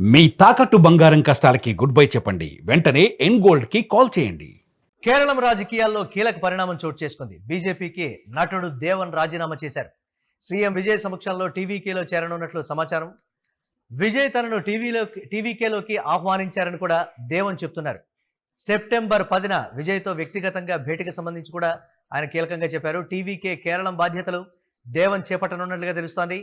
మీ తాకట్టు బంగారం కష్టాలకి good bye చెప్పండి. వెంటనే ఎన్ గోల్డ్ కి కాల్ చేయండి. కేరళం రాజకీయాల్లో కీలక పరిణామం చోటు చేసుకుంది. బీజేపీకి నటుడు దేవన్ రాజీనామా చేశారు. సీఎం విజయ్ సమక్షంలో టీవీకేలో చేరనున్నట్లు సమాచారం. విజయ్ తనను టీవీకేలోకి ఆహ్వానించారని కూడా దేవన్ చెప్తున్నారు. సెప్టెంబర్ 10న విజయ్తో వ్యక్తిగతంగా భేటీకి సంబంధించి కూడా ఆయన కీలకంగా చెప్పారు. టీవీకే కేరళం బాధ్యతలు దేవన్ చేపట్టనున్నట్లుగా తెలుస్తోంది.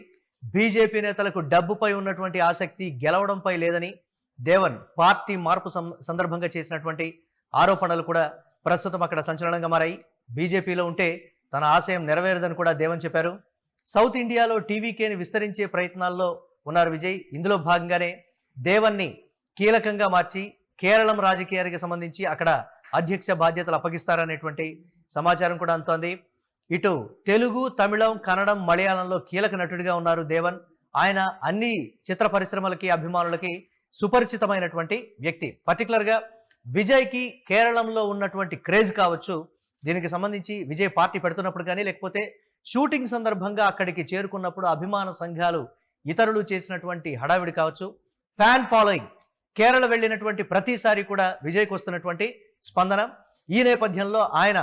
బీజేపీ నేతలకు డబ్బుపై ఉన్నటువంటి ఆసక్తి గెలవడంపై లేదని దేవన్ పార్టీ మార్పు సందర్భంగా చేసినటువంటి ఆరోపణలు కూడా ప్రస్తుతం అక్కడ సంచలనంగా మారాయి. బీజేపీలో ఉంటే తన ఆశయం నెరవేరదని కూడా దేవన్ చెప్పారు. సౌత్ ఇండియాలో టీవీకేని విస్తరించే ప్రయత్నాల్లో ఉన్నారు విజయ్. ఇందులో భాగంగానే దేవన్ని కీలకంగా మార్చి కేరళం రాజకీయానికి సంబంధించి అక్కడ అధ్యక్ష బాధ్యతలు అప్పగిస్తారనేటువంటి సమాచారం కూడా అందుతోంది. ఇటు తెలుగు, తమిళం, కన్నడం, మలయాళంలో కీలక నటుడిగా ఉన్నారు దేవన్. ఆయన అన్ని చిత్ర పరిశ్రమలకి, అభిమానులకి సుపరిచితమైనటువంటి వ్యక్తి. పర్టికులర్గా విజయ్కి కేరళంలో ఉన్నటువంటి క్రేజ్ కావచ్చు, దీనికి సంబంధించి విజయ్ పార్టీ పెడుతున్నప్పుడు కానీ లేకపోతే షూటింగ్ సందర్భంగా అక్కడికి చేరుకున్నప్పుడు అభిమాన సంఘాలు ఇతరులు చేసినటువంటి హడావిడి కావచ్చు, ఫ్యాన్ ఫాలోయింగ్, కేరళ వెళ్ళినటువంటి ప్రతిసారి కూడా విజయ్కి వస్తున్నటువంటి స్పందన. ఈ నేపథ్యంలో ఆయన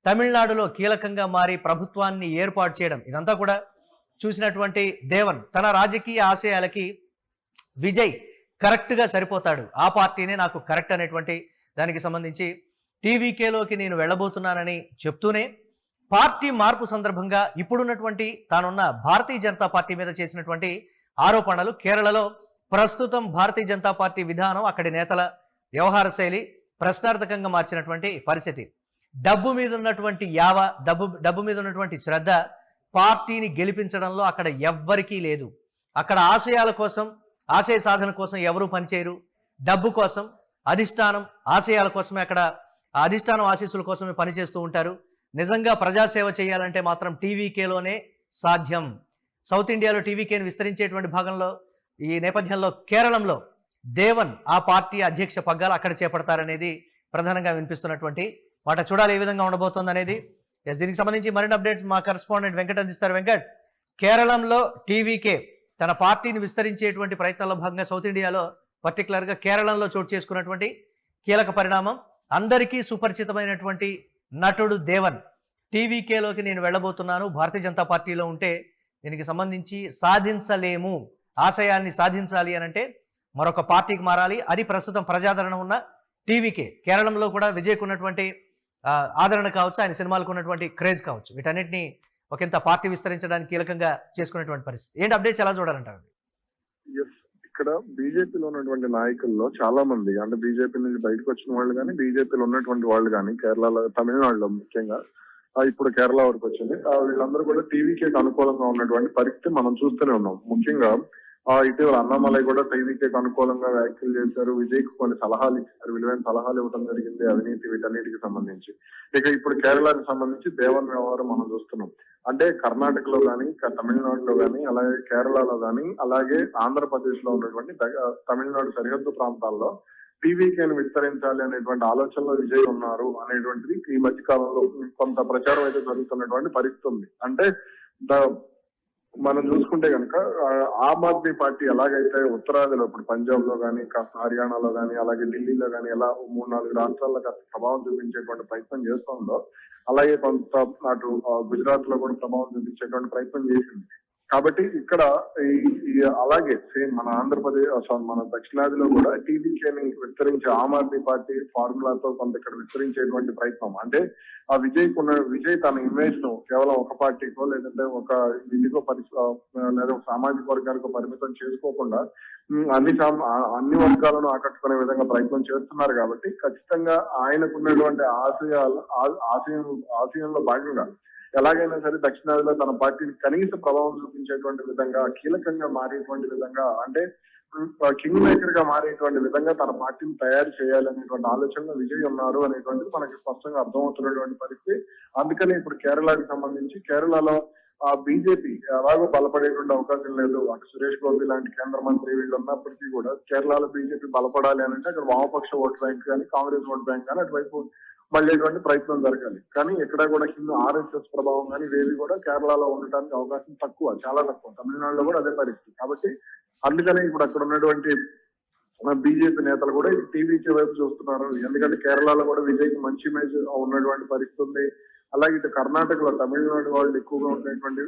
తమిళనాడులో కీలకంగా మారి ప్రభుత్వాన్ని ఏర్పాటు చేయడం, ఇదంతా కూడా చూసినటువంటి దేవన్ తన రాజకీయ ఆశయాలకి విజయ్ కరెక్ట్గా సరిపోతాడు, ఆ పార్టీనే నాకు కరెక్ట్ అనేటువంటి దానికి సంబంధించి టీవీకేలోకి నేను వెళ్ళబోతున్నానని చెప్తూనే పార్టీ మార్పు సందర్భంగా ఇప్పుడున్నటువంటి తానున్న భారతీయ జనతా పార్టీ మీద చేసినటువంటి ఆరోపణలు, కేరళలో ప్రస్తుతం భారతీయ జనతా పార్టీ విధానం, అక్కడి నేతల వ్యవహార శైలి ప్రశ్నార్థకంగా మార్చినటువంటి పరిస్థితి. డబ్బు మీద ఉన్నటువంటి డబ్బు మీద ఉన్నటువంటి శ్రద్ధ పార్టీని గెలిపించడంలో అక్కడ ఎవ్వరికీ లేదు. అక్కడ ఆశయాల కోసం, ఆశయ సాధన కోసం ఎవరూ పనిచేయరు. డబ్బు కోసం, అధిష్టానం ఆశయాల కోసమే, అక్కడ అధిష్టానం ఆశీస్సుల కోసమే పనిచేస్తూ ఉంటారు. నిజంగా ప్రజాసేవ చేయాలంటే మాత్రం టీవీకేలోనే సాధ్యం. సౌత్ ఇండియాలో టీవీకేని విస్తరించేటువంటి భాగంలో ఈ నేపథ్యంలో కేరళంలో దేవన్ ఆ పార్టీ అధ్యక్ష పగ్గాలు అక్కడ చేపడతారనేది ప్రధానంగా వినిపిస్తున్నటువంటి మాట. చూడాలి ఏ విధంగా ఉండబోతుంది అనేది. దీనికి సంబంధించి మరిన్ని అప్డేట్స్ మా కరెస్పాండెంట్ వెంకట్ అందిస్తారు. వెంకట్, కేరళంలో టీవీకే తన పార్టీని విస్తరించేటువంటి ప్రయత్నాల్లో భాగంగా సౌత్ ఇండియాలో పర్టికులర్గా కేరళంలో చోటు చేసుకున్నటువంటి కీలక పరిణామం, అందరికీ సుపరిచితమైనటువంటి నటుడు దేవన్ టీవీకేలోకి నేను వెళ్ళబోతున్నాను, భారతీయ జనతా పార్టీలో ఉంటే దీనికి సంబంధించి సాధించలేము, ఆశయాన్ని సాధించాలి అని అంటే మరొక పార్టీకి మారాలి, అది ప్రస్తుతం ప్రజాదరణ ఉన్న టీవీకే. కేరళంలో కూడా విజయ్కు ఉన్నటువంటి ఆదరణ కావచ్చు, ఆయన సినిమాలకు ఉన్నటువంటి క్రేజ్ కావచ్చు, వీటన్నిటిని ఒకంత పార్టీ విస్తరించడానికి కీలకంగా చేసుకున్నటువంటి పరిస్థితి. ఏంటి అప్డేట్స్ ఎలా చూడాలంటారు? ఇక్కడ బీజేపీలో ఉన్నటువంటి నాయకుల్లో చాలా మంది, అంటే బీజేపీ నుంచి బయటకు వచ్చిన వాళ్ళు కానీ, బీజేపీలో ఉన్నటువంటి వాళ్ళు కానీ, కేరళలో, తమిళనాడులో ముఖ్యంగా ఇప్పుడు కేరళ వరకు వచ్చింది, వీళ్ళందరూ కూడా టీవీకేకి అనుకూలంగా ఉన్నటువంటి పరిస్థితి మనం చూస్తూనే ఉన్నాం. ముఖ్యంగా ఇటీవల అన్నామలై కూడా టీవీకేకి అనుకూలంగా వ్యాఖ్యలు చేశారు, విజయ్కి కొన్ని సలహాలు ఇచ్చారు, విలువైన సలహాలు ఇవ్వడం జరిగింది అవినీతి వీటన్నిటికి సంబంధించి. ఇక ఇప్పుడు కేరళకి సంబంధించి దేవన్ వ్యవహారం మనం చూస్తున్నాం. అంటే కర్ణాటకలో కానీ, తమిళనాడులో కానీ, అలాగే కేరళలో కానీ, అలాగే ఆంధ్రప్రదేశ్ లో ఉన్నటువంటి తమిళనాడు సరిహద్దు ప్రాంతాల్లో టీవీకేని విస్తరించాలి అనేటువంటి ఆలోచనలో విజయ్ ఉన్నారు అనేటువంటిది ఈ మధ్య కాలంలో కొంత ప్రచారం అయితే జరుగుతున్నటువంటి పరిస్థితి ఉంది. అంటే మనం చూసుకుంటే కనుక ఆమ్ ఆద్మీ పార్టీ ఎలాగైతే ఉత్తరాదిలో ఇప్పుడు పంజాబ్ లో కానీ, కాస్త హర్యానాలో కానీ, అలాగే ఢిల్లీలో కానీ ఎలా 3-4 రాష్ట్రాల్లో కాస్త ప్రభావం చూపించేటువంటి ప్రయత్నం చేస్తుందో, అలాగే కొంత అటు గుజరాత్ లో కూడా ప్రభావం చూపించేటువంటి ప్రయత్నం చేసింది. కాబట్టి ఇక్కడ అలాగే సేమ్ మన ఆంధ్రప్రదేశ్, మన దక్షిణాదిలో కూడా టీవీకేని విస్తరించే ఆమ్ ఆద్మీ పార్టీ ఫార్ములాతో కొంత ఇక్కడ విస్తరించేటువంటి ప్రయత్నం. అంటే ఆ విజయ్ తన ఇమేజ్ ను కేవలం ఒక పార్టీకో లేదంటే ఒక ఇంటికో లేదా ఒక సామాజిక వర్గానికో పరిమితం చేసుకోకుండా అన్ని వర్గాలను ఆకట్టుకునే విధంగా ప్రయత్నం చేస్తున్నారు. కాబట్టి ఖచ్చితంగా ఆయనకున్నటువంటి ఆశయంలో భాగంగా ఎలాగైనా సరే దక్షిణాదిలో తన పార్టీని కనీస ప్రభావం చూపించేటువంటి విధంగా, కీలకంగా మారేటువంటి విధంగా, అంటే కింగ్ మేకర్ గా మారేటువంటి విధంగా తన పార్టీని తయారు చేయాలనేటువంటి ఆలోచనలో విజయ్ ఉన్నారు అనేటువంటిది మనకి స్పష్టంగా అర్థమవుతున్నటువంటి పరిస్థితి. అందుకని ఇప్పుడు కేరళకి సంబంధించి కేరళలో బీజేపీ ఎలాగో బలపడేటువంటి అవకాశం లేదు. అటు సురేష్ గోపి లాంటి కేంద్ర మంత్రి వీళ్ళు ఉన్నప్పటికీ కూడా కేరళలో బీజేపీ బలపడాలి అని అంటే అక్కడ వామపక్ష ఓటు బ్యాంక్ కానీ, కాంగ్రెస్ ఓటు బ్యాంక్ కానీ అటువైపు మళ్ళేటువంటి ప్రయత్నం జరగాలి. కానీ ఎక్కడ కూడా కింద ఆర్ఎస్ఎస్ ప్రభావం కానీ ఇవేవి కూడా కేరళలో ఉండటానికి అవకాశం తక్కువ, చాలా తక్కువ. తమిళనాడులో కూడా అదే పరిస్థితి. కాబట్టి అందుకనే ఇప్పుడు అక్కడ ఉన్నటువంటి బీజేపీ నేతలు కూడా ఇది టీవీకే వైపు చూస్తున్నారు. ఎందుకంటే కేరళలో కూడా విజయ్కి మంచి ఇమేజ్ ఉన్నటువంటి పరిస్థితి ఉంది. అలాగే ఇటు కర్ణాటకలో తమిళనాడు వాళ్ళు ఎక్కువగా ఉండేటువంటి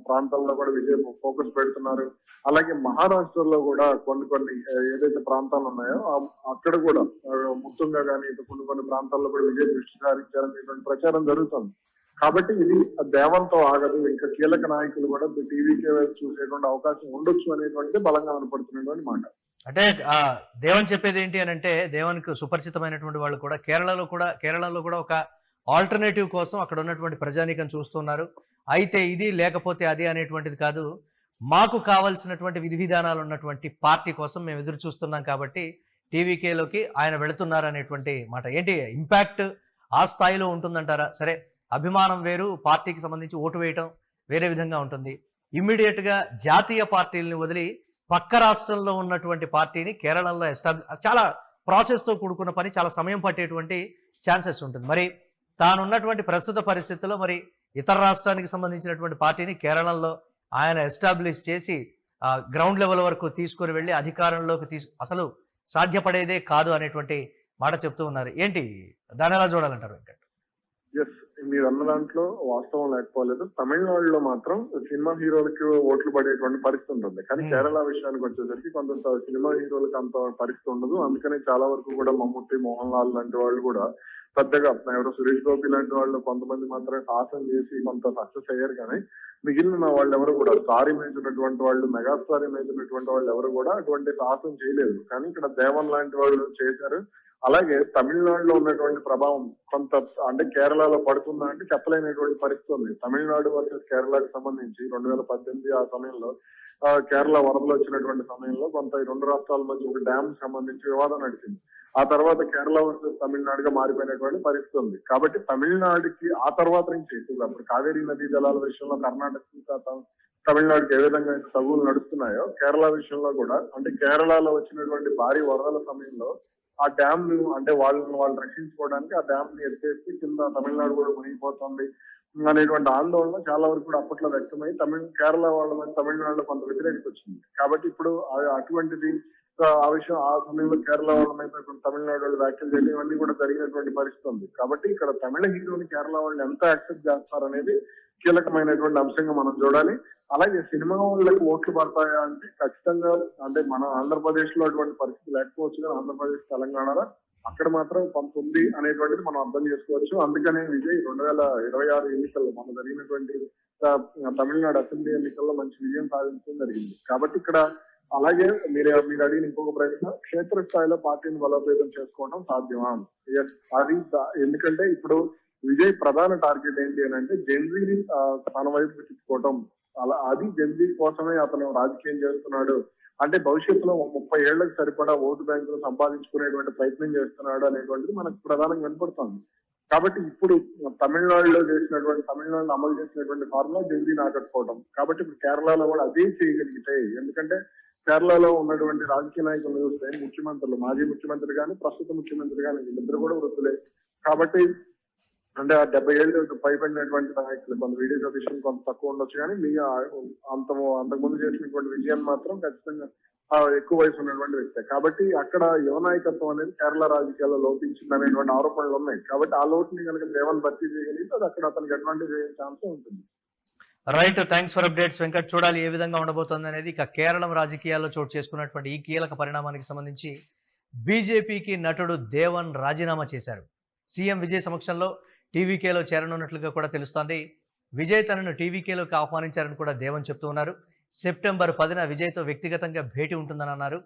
ప్రాంతాల్లో కూడా విజయ్ ఫోకస్ పెడుతున్నారు. అలాగే మహారాష్ట్రలో కూడా కొన్ని ఏదైతే ప్రాంతాలు ఉన్నాయో అక్కడ కూడా ముఖ్యంగా కానీ ఇటు కొన్ని ప్రాంతాల్లో కూడా విజయ్ దృష్టి సారించారనేటువంటి ప్రచారం జరుగుతుంది. కాబట్టి ఇది దేవంతో ఆగదు, ఇంకా కీలక నాయకులు కూడా టీవీకే వైపు చూసేటువంటి అవకాశం ఉండొచ్చు అనేటువంటిది బలంగా కనపడుతున్నటువంటి మాట. అంటే దేవన్ చెప్పేది ఏంటి అని అంటే, దేవన్కు సుపరిచితమైనటువంటి వాళ్ళు కూడా కేరళలో కూడా ఒక ఆల్టర్నేటివ్ కోసం అక్కడ ఉన్నటువంటి ప్రజానీకం చూస్తున్నారు. అయితే ఇది లేకపోతే అది అనేటువంటిది కాదు, మాకు కావాల్సినటువంటి విధి విధానాలు ఉన్నటువంటి పార్టీ కోసం మేము ఎదురు చూస్తున్నాం కాబట్టి టీవీకేలోకి ఆయన వెళుతున్నారు అనేటువంటి మాట. ఏంటి ఇంపాక్ట్ ఆ స్థాయిలో ఉంటుందంటారా? సరే, అభిమానం వేరు, పార్టీకి సంబంధించి ఓటు వేయటం వేరే విధంగా ఉంటుంది. ఇమ్మీడియట్గా జాతీయ పార్టీలను వదిలి పక్క రాష్ట్రంలో ఉన్నటువంటి పార్టీని కేరళలో చాలా ప్రాసెస్తో కూడుకున్న పని, చాలా సమయం పట్టేటువంటి ఛాన్సెస్ ఉంటుంది. మరి తానున్నటువంటి ప్రస్తుత పరిస్థితుల్లో మరి ఇతర రాష్ట్రానికి సంబంధించినటువంటి పార్టీని కేరళలో ఆయన ఎస్టాబ్లిష్ చేసి గ్రౌండ్ లెవెల్ వరకు తీసుకొని వెళ్ళి అధికారంలోకి అసలు సాధ్యపడేదే కాదు అనేటువంటి మాట చెప్తూ ఉన్నారు. ఏంటి దాని ఎలా చూడాలంటారు వెంకట్? ఎస్, మీరు అన్న దాంట్లో వాస్తవం లేకపోలేదు. తమిళనాడులో మాత్రం సినిమా హీరోలకి ఓట్లు పడేటువంటి పరిస్థితి ఉంటుంది. కానీ కేరళ విషయానికి వచ్చేసరికి కొంత సినిమా హీరోలకు అంత పరిస్థితి ఉండదు. అందుకనే చాలా వరకు కూడా మమ్ముట్టి, మోహన్ లాల్ లాంటి వాళ్ళు కూడా పెద్దగా, ఎవరో సురేష్ గోపి లాంటి వాళ్ళు కొంతమంది మాత్రమే సాహసం చేసి కొంత సక్సెస్ అయ్యారు. కానీ మిగిలిన వాళ్ళు ఎవరు కూడా స్టార్ ఇమేజ్ ఉన్నటువంటి వాళ్ళు, మెగాస్టార్ ఇమేజ్ ఉన్నటువంటి వాళ్ళు ఎవరు కూడా అటువంటి సాహసం చేయలేదు. కానీ ఇక్కడ దేవన్ లాంటి వాళ్ళు చేశారు. అలాగే తమిళనాడులో ఉన్నటువంటి ప్రభావం కొంత అంటే కేరళలో పడుతుందా అంటే చెప్పలేనటువంటి పరిస్థితి ఉంది. తమిళనాడు వర్సెస్ కేరళకు సంబంధించి 2018 ఆ సమయంలో కేరళ వరదలు వచ్చినటువంటి సమయంలో కొంత ఈ రెండు రాష్ట్రాల మధ్య ఒక డ్యామ్ సంబంధించి వివాదం నడిచింది. ఆ తర్వాత కేరళ వర్సెస్ తమిళనాడుగా మారిపోయినటువంటి పరిస్థితి ఉంది. కాబట్టి తమిళనాడుకి ఆ తర్వాత నుంచి ఎక్కువగా ఇప్పుడు కావేరీ నదీ జలాల విషయంలో కర్ణాటక తమిళనాడుకి ఏ విధంగా తగులు నడుస్తున్నాయో కేరళ విషయంలో కూడా, అంటే కేరళలో వచ్చినటువంటి భారీ వరదల సమయంలో ఆ డ్యామ్ ను అంటే వాళ్ళు రక్షించుకోవడానికి ఆ డ్యామ్ ని ఎత్తేసి కింద తమిళనాడు కూడా మునిగిపోతుంది అనేటువంటి ఆందోళన చాలా వరకు కూడా అప్పట్లో వ్యక్తమై కేరళ వాళ్ళ మీద తమిళనాడులో కొంత వ్యతిరేకత వచ్చింది. కాబట్టి ఇప్పుడు అటువంటిది ఆ విషయం ఆ సమయంలో కేరళ వాళ్ళ మీద తమిళనాడు వాళ్ళు వ్యాఖ్యలు చేయడం ఇవన్నీ కూడా జరిగినటువంటి పరిస్థితి ఉంది. కాబట్టి ఇక్కడ తమిళ హీరోని కేరళ వాళ్ళు ఎంత యాక్సెప్ట్ చేస్తారనేది కీలకమైనటువంటి అంశంగా మనం చూడాలి. అలాగే సినిమా వాళ్ళకి ఓట్లు పడతాయా అంటే ఖచ్చితంగా, అంటే మన ఆంధ్రప్రదేశ్ లో అటువంటి పరిస్థితి లేకపోవచ్చు, కానీ ఆంధ్రప్రదేశ్, తెలంగాణలో అక్కడ మాత్రం కొంత ఉంది అనేటువంటిది మనం అర్థం చేసుకోవచ్చు. అందుకనే విజయ్ 2026 ఎన్నికల్లో మన జరిగినటువంటి తమిళనాడు అసెంబ్లీ ఎన్నికల్లో మంచి విజయం సాధించడం జరిగింది. కాబట్టి ఇక్కడ అలాగే మీరు అడిగిన ఇంకొక ప్రశ్న, క్షేత్రస్థాయిలో పార్టీని బలోపేతం చేసుకోవడం సాధ్యమా? అది ఎందుకంటే ఇప్పుడు విజయ్ ప్రధాన టార్గెట్ ఏంటి అని అంటే జెన్జీని తన వైపు తిప్పుకోవటం. అది జెన్జీ కోసమే అతను రాజకీయం చేస్తున్నాడు, అంటే భవిష్యత్తులో 30 ఏళ్లకు సరిపడా ఓటు బ్యాంకులు సంపాదించుకునేటువంటి ప్రయత్నం చేస్తున్నాడు అనేటువంటిది మనకు ప్రధానంగా కనపడుతుంది. కాబట్టి ఇప్పుడు తమిళనాడులో అమలు చేసినటువంటి ఫార్ములా జెన్జీని ఆకట్టుకోవడం. కాబట్టి ఇప్పుడు కేరళలో కూడా అదే చేయగలిగితే, ఎందుకంటే కేరళలో ఉన్నటువంటి రాజకీయ నాయకులు చూస్తే ముఖ్యమంత్రులు, మాజీ ముఖ్యమంత్రి కానీ ప్రస్తుత ముఖ్యమంత్రి కానీ వీళ్ళిద్దరు కూడా వృద్ధులే. కాబట్టి అంటే ఆ 70 ఏళ్ళు పైబడినటువంటి నాయకులు, కొంత వీడియో సతీషన్ కొంత తక్కువ ఉండొచ్చు, కానీ మీ అంతకుముందు చేసినటువంటి విజయాన్ని మాత్రం ఖచ్చితంగా ఎక్కువ వయసు ఉన్నటువంటి వ్యక్తి. కాబట్టి అక్కడ యువ నాయకత్వం అనేది కేరళ రాజకీయాల్లో లోపించింది అనేటువంటి ఆరోపణలు ఉన్నాయి. కాబట్టి ఆ లోటుని కనుక దేవన్ భర్తీ చేయగలిగితే అది అక్కడ అతనికి అడ్వాంటేజ్ అయ్యే ఛాన్స్ ఉంటుంది. Right, thanks for updates Venkat. చూడాలి ఏ విధంగా ఉండబోతుంది అనేది. ఇక కేరళం రాజకీయాల్లో చోటు చేసుకున్నటువంటి ఈ కీలక పరిణామానికి సంబంధించి బీజేపీకి నటుడు దేవన్ రాజీనామా చేశారు. సీఎం విజయ్ సమక్షంలో టీవీకేలో చేరనున్నట్లుగా కూడా తెలుస్తోంది. విజయ్ తనను టీవీకేలోకి ఆహ్వానించారని కూడా దేవన్ చెప్తూ ఉన్నారు. సెప్టెంబర్ 10న విజయ్తో వ్యక్తిగతంగా భేటీ ఉంటుందని అన్నారు.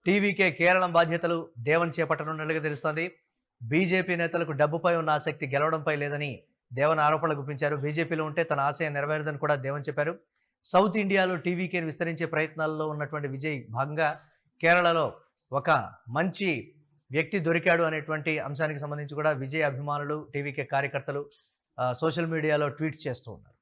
టీవీకే కేరళం బాధ్యతలు దేవన్ చేపట్టనున్నట్లుగా తెలుస్తోంది. బీజేపీ నేతలకు డబ్బుపై ఉన్న ఆసక్తి గెలవడంపై లేదని దేవన్ ఆరోపణలు గుప్పించారు. బీజేపీలో ఉంటే తన ఆశయం నెరవేరదని కూడా దేవన్ చెప్పారు. సౌత్ ఇండియాలో టీవీకేని విస్తరించే ప్రయత్నాల్లో ఉన్నటువంటి విజయ్ భాగంగా కేరళలో ఒక మంచి వ్యక్తి దొరికాడు అనేటువంటి అంశానికి సంబంధించి కూడా విజయ్ అభిమానులు, టీవీకే కార్యకర్తలు సోషల్ మీడియాలో ట్వీట్స్ చేస్తూ ఉన్నారు.